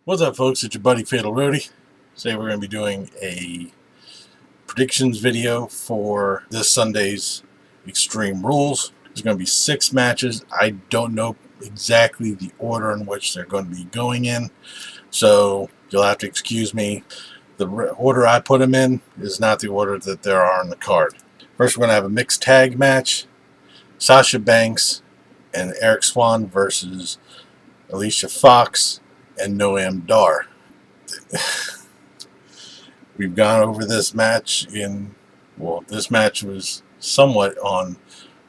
What's up, folks? It's your buddy Fatal Roadie. Today we're going to be doing a predictions video for this Sunday's Extreme Rules. There's going to be 6 matches. I don't know exactly the order in which they're going to be going in, so you'll have to excuse me. The order I put them in is not the order that there are on the card. First, we're going to have a mixed tag match. Sasha Banks and Eric Swan versus Alicia Fox and Noam Dar. We've gone over this match this match was somewhat on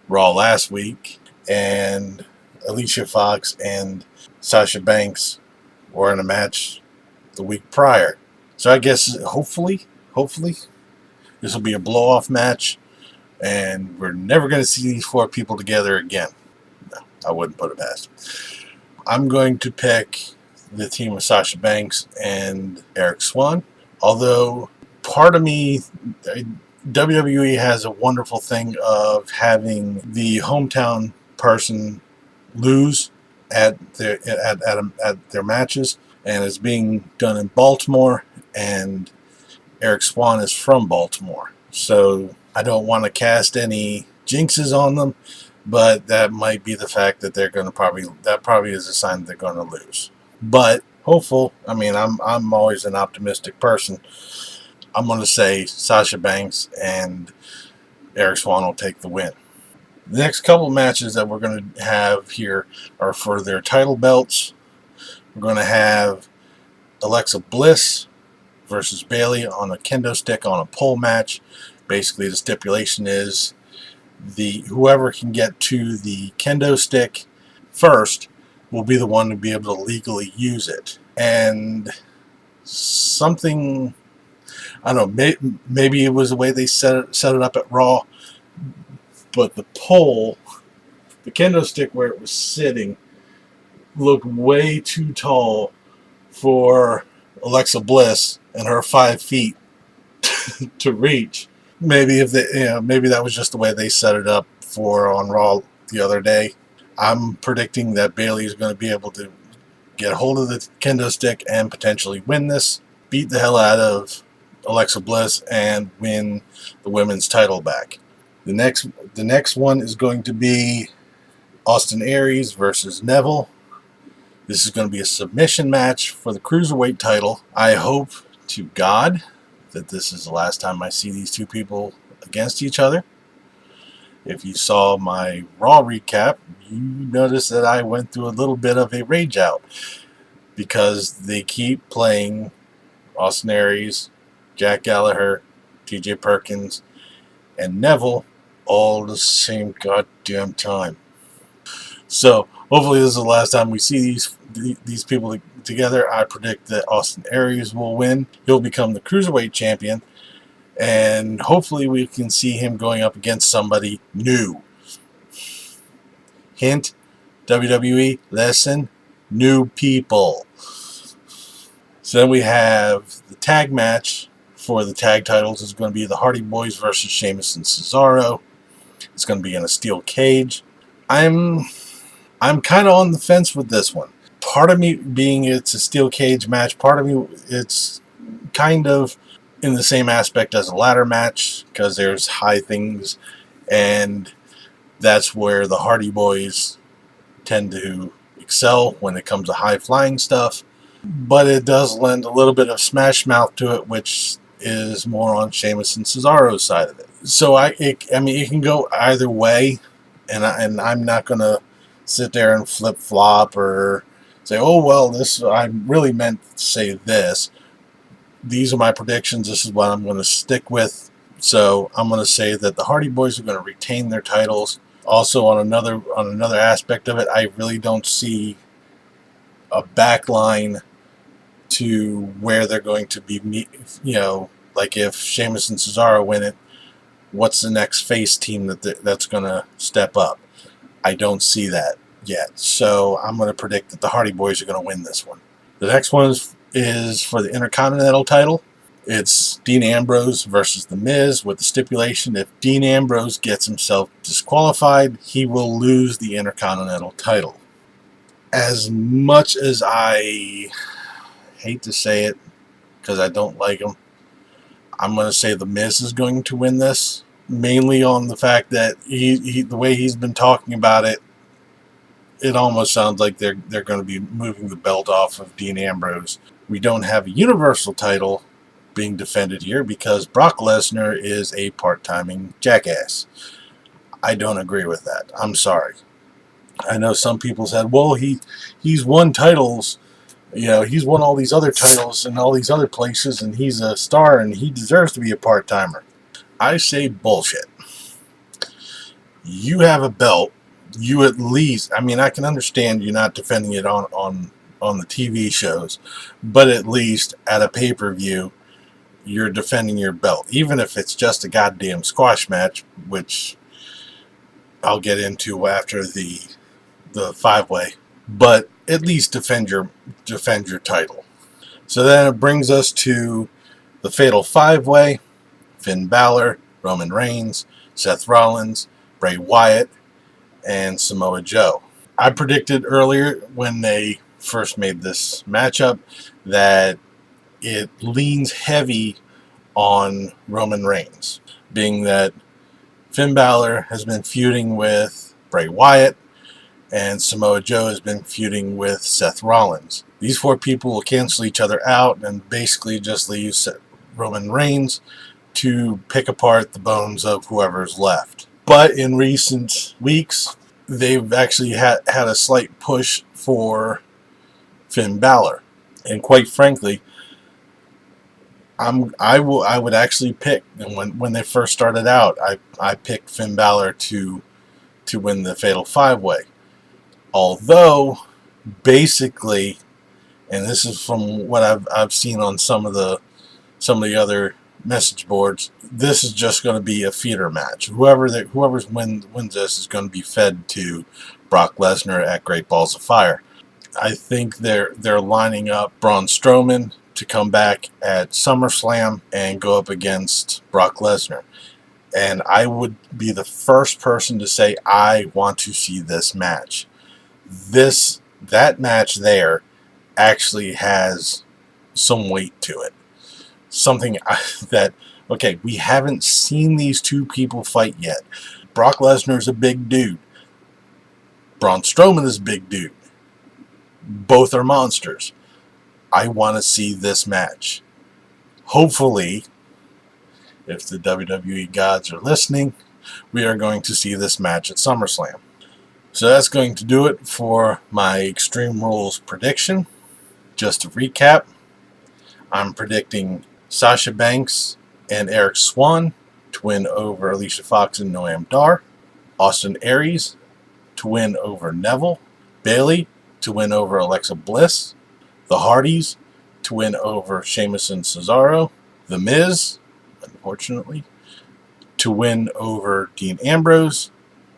Raw last week, and Alicia Fox and Sasha Banks were in a match the week prior. So I guess hopefully this will be a blow-off match, and we're never going to see these 4 people together again. No, I wouldn't put it past them. I'm going to pick the team of Sasha Banks and Eric Swan. Although part of me, WWE has a wonderful thing of having the hometown person lose at their matches, and it's being done in Baltimore, and Eric Swan is from Baltimore. So I don't want to cast any jinxes on them, but that might be the fact that they're going to that probably is a sign that they're going to lose. But hopeful. I mean, I'm always an optimistic person. I'm going to say Sasha Banks and Eric Swan will take the win. The next couple matches that we're going to have here are for their title belts. We're going to have Alexa Bliss versus Bayley on a kendo stick on a pole match. Basically, the stipulation is whoever can get to the kendo stick first will be the one to be able to legally use it. And something, I don't know, maybe it was the way they set it up at Raw, but the pole, the kendo stick where it was sitting, looked way too tall for Alexa Bliss and her 5 feet to reach. Maybe maybe that was just the way they set it up for on Raw the other day. I'm predicting that Bayley is going to be able to get a hold of the kendo stick and potentially win this, beat the hell out of Alexa Bliss, and win the women's title back. The next one is going to be Austin Aries versus Neville. This is going to be a submission match for the Cruiserweight title. I hope to God that this is the last time I see these 2 people against each other. If you saw my Raw recap, you noticed that I went through a little bit of a rage out because they keep playing Austin Aries, Jack Gallagher, TJ Perkins, and Neville all the same goddamn time. So hopefully this is the last time we see these people together. I predict that Austin Aries will win. He'll become the Cruiserweight champion, and hopefully we can see him going up against somebody new. Hint, WWE, listen, new people. So then we have the tag match for the tag titles. Is going to be the Hardy Boys versus Sheamus and Cesaro. It's going to be in a steel cage. I'm kind of on the fence with this one. Part of me being it's a steel cage match, part of me it's kind of in the same aspect as a ladder match because there's high things, and that's where the Hardy Boys tend to excel when it comes to high flying stuff. But it does lend a little bit of Smash Mouth to it, which is more on Sheamus and Cesaro's side of it. So it can go either way, and I'm not gonna sit there and flip flop or say, oh well, I really meant to say this. These are my predictions. This is what I'm going to stick with. So I'm going to say that the Hardy Boys are going to retain their titles. Also, on another aspect of it, I really don't see a backline to where they're going to be. Like if Sheamus and Cesaro win it, what's the next face team that's going to step up? I don't see that yet. So I'm going to predict that the Hardy Boys are going to win this one. The next one is for the Intercontinental title. It's Dean Ambrose versus The Miz, with the stipulation if Dean Ambrose gets himself disqualified, he will lose the Intercontinental title. As much as I hate to say it because I don't like him. I'm going to say The Miz is going to win this, mainly on the fact that the way he's been talking about it, it almost sounds like they're going to be moving the belt off of Dean Ambrose. We don't have a Universal title being defended here because Brock Lesnar is a part-timing jackass. I don't agree with that. I'm sorry. I know some people said, well, he's won titles. You know, he's won all these other titles in all these other places, and he's a star, and he deserves to be a part-timer. I say bullshit. You have a belt. You at least, I mean, I can understand you not defending it on the TV shows, but at least at a pay-per-view, you're defending your belt. Even if it's just a goddamn squash match, which I'll get into after the five-way. But at least defend your title. So then it brings us to the Fatal Five-Way: Finn Balor, Roman Reigns, Seth Rollins, Bray Wyatt, and Samoa Joe. I predicted earlier when they first made this matchup that it leans heavy on Roman Reigns, being that Finn Balor has been feuding with Bray Wyatt, and Samoa Joe has been feuding with Seth Rollins. These four people will cancel each other out and basically just leave Roman Reigns to pick apart the bones of whoever's left. But in recent weeks, they've actually had a slight push for Finn Balor. And quite frankly, I would actually pick, and when they first started out, I picked Finn Balor to win the Fatal Five-Way. Although, basically, and this is from what I've seen on some of the other message boards, this is just going to be a feeder match. Whoever wins this is going to be fed to Brock Lesnar at Great Balls of Fire. I think they're lining up Braun Strowman to come back at SummerSlam and go up against Brock Lesnar. And I would be the first person to say I want to see this match. That match there actually has some weight to it. Something that, okay, we haven't seen these two people fight yet. Brock Lesnar is a big dude. Braun Strowman is a big dude. Both are monsters. I want to see this match. Hopefully, if the WWE gods are listening, we are going to see this match at SummerSlam. So that's going to do it for my Extreme Rules prediction. Just to recap, I'm predicting Sasha Banks and Eric Swan to win over Alicia Fox and Noam Dar, Austin Aries to win over Neville, Bayley to win over Alexa Bliss, the Hardys to win over Sheamus and Cesaro, The Miz, unfortunately, to win over Dean Ambrose,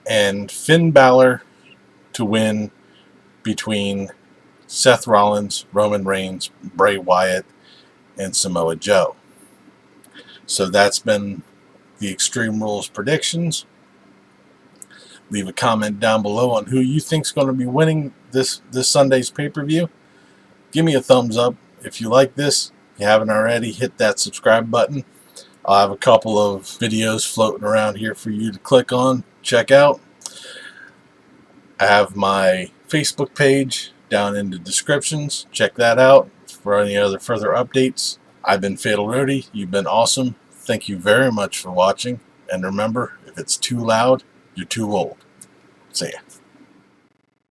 and Finn Balor to win between Seth Rollins, Roman Reigns, Bray Wyatt, and Samoa Joe. So that's been the Extreme Rules predictions. Leave a comment down below on who you think is going to be winning this Sunday's pay-per-view. Give me a thumbs up if you like this. If you haven't already, hit that subscribe button. I'll have a couple of videos floating around here for you to click on, check out. I have my Facebook page down in the descriptions. Check that out for any other further updates. I've been Fatal Roadie. You've been awesome. Thank you very much for watching. And remember, if it's too loud, you're too old. See ya.